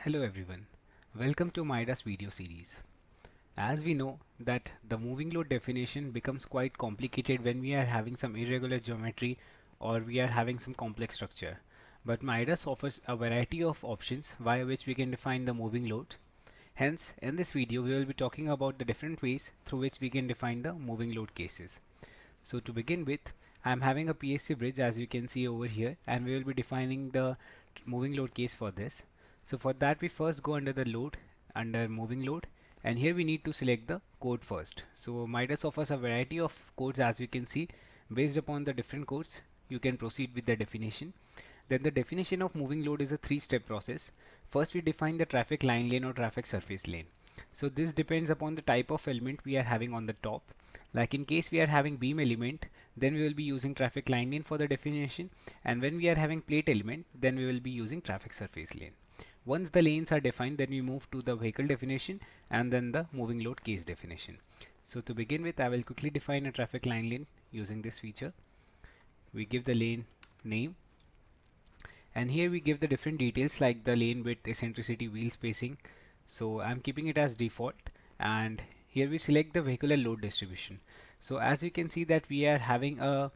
Hello everyone, welcome to Maida's video series. As we know that the moving load definition becomes quite complicated when we are having some irregular geometry or we are having some complex structure. But Midas offers a variety of options via which we can define the moving load. Hence, in this video we will be talking about the different ways through which we can define the moving load cases. So to begin with, I am having a PSC bridge as you can see over here, and we will be defining the moving load case for this. So for that we first go under the load, under moving load, and here we need to select the code first. So Midas offers a variety of codes as you can see. Based upon the different codes, you can proceed with the definition. Then the definition of moving load is a three-step process. First we define the traffic line lane or traffic surface lane. So this depends upon the type of element we are having on the top. Like in case we are having beam element, then we will be using traffic line lane for the definition, and when we are having plate element, then we will be using traffic surface lane. Once the lanes are defined, then we move to the vehicle definition and then the moving load case definition. So to begin with, I will quickly define a traffic line lane using this feature. We give the lane name, and here we give the different details like the lane width, eccentricity, wheel spacing. So I'm keeping it as default, and here we select the vehicular load distribution. So as you can see that we are having a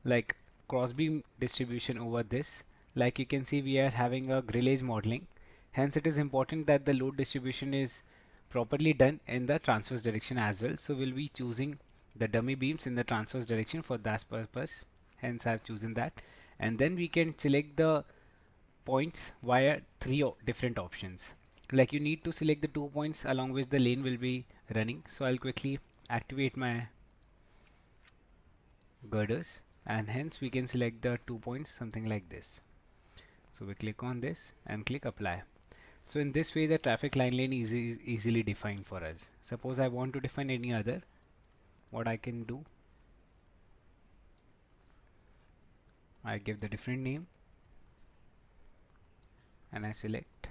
like cross beam distribution over this. Like you can see we are having a grillage modeling, hence it is important that the load distribution is properly done in the transverse direction as well. So we'll be choosing the dummy beams in the transverse direction for that purpose, hence I've chosen that. And then we can select the points via three different options. Like you need to select the 2 points along which the lane will be running. So I'll quickly activate my girders, and hence we can select the 2 points something like this. So we click on this and click apply. So in this way the traffic line lane is easily defined for us. Suppose I want to define any other, what I can do, I give the different name and I select.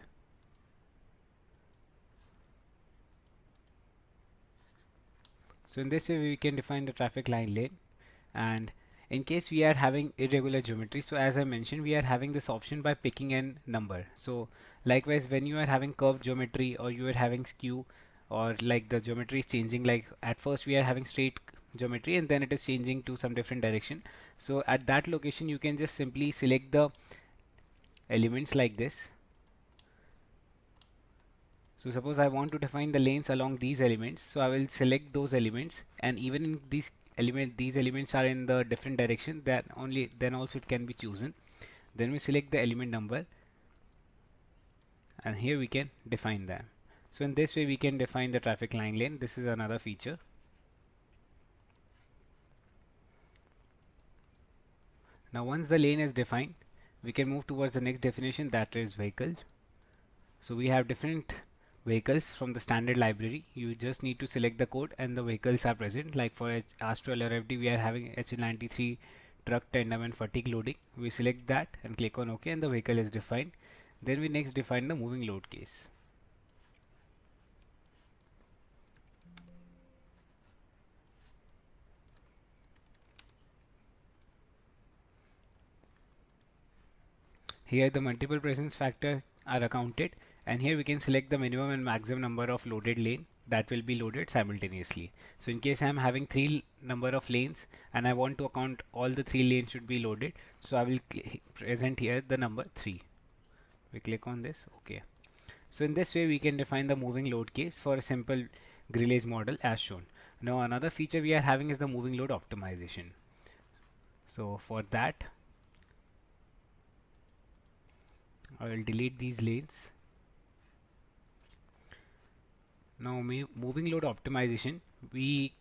So in this way we can define the traffic line lane. And in case we are having irregular geometry, so as I mentioned, we are having this option by picking a number. So likewise, when you are having curved geometry or you are having skew, or like the geometry is changing, like at first we are having straight geometry and then it is changing to some different direction. So at that location you can just simply select the elements like this. So suppose I want to define the lanes along these elements, so I will select those elements, and even in these elements are in the different direction, that only then also it can be chosen. Then we select the element number, and here we can define them. So in this way we can define the traffic line lane. This is another feature. Now once the lane is defined, we can move towards the next definition, that is vehicle. So we have different vehicles from the standard library. You just need to select the code and the vehicles are present. Like for Astral RFD, we are having H93 truck tandem and fatigue loading. We select that and click on OK, and the vehicle is defined. Then we next define the moving load case. Here the multiple presence factor are accounted, and here we can select the minimum and maximum number of loaded lane that will be loaded simultaneously. So in case I am having three number of lanes and I want to account all the three lanes should be loaded, so I will present here the number 3. We click on this, okay. So in this way we can define the moving load case for a simple grillage model as shown. Now another feature we are having is the moving load optimization. So for that I will delete these lanes. Now moving load optimization, we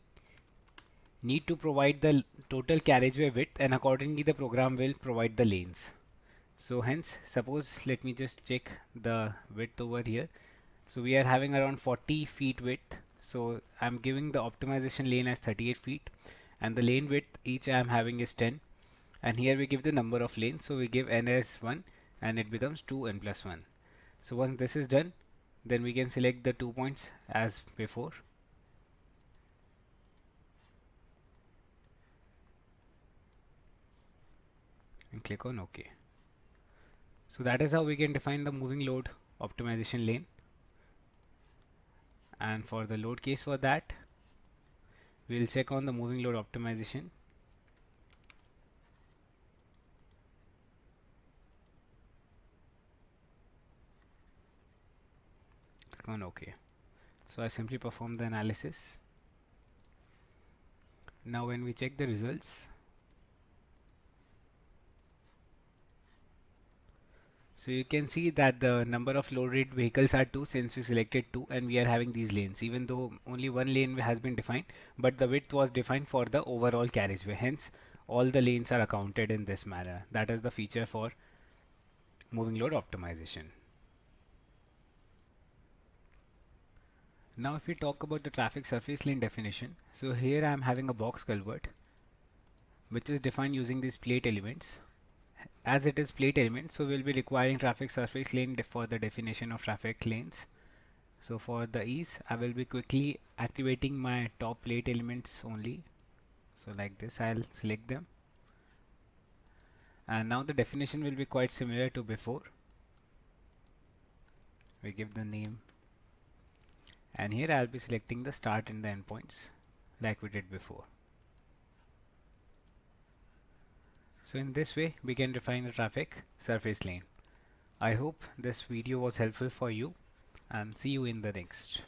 need to provide the total carriageway width, and accordingly the program will provide the lanes. So hence, suppose let me just check the width over here. So we are having around 40 feet width. So I'm giving the optimization lane as 38 feet, and the lane width each I'm having is 10. And here we give the number of lanes. So we give n as 1 and it becomes 2n plus 1. So once this is done, then we can select the 2 points as before and click on OK. So that is how we can define the moving load optimization lane, and for the load case for that, we'll check on the moving load optimization. Click on OK. So I simply perform the analysis. Now when we check the results, so you can see that the number of load rate vehicles are 2 since we selected 2, and we are having these lanes even though only one lane has been defined, but the width was defined for the overall carriageway, hence all the lanes are accounted in this manner. That is the feature for moving load optimization. Now if we talk about the traffic surface lane definition, so here I am having a box culvert which is defined using these plate elements. As it is plate element, so we'll be requiring traffic surface lane for the definition of traffic lanes. So for the ease, I will be quickly activating my top plate elements only. So like this, I'll select them. And now the definition will be quite similar to before. We give the name. And here I'll be selecting the start and the endpoints like we did before. So in this way, we can define the traffic surface lane. I hope this video was helpful for you, and see you in the next.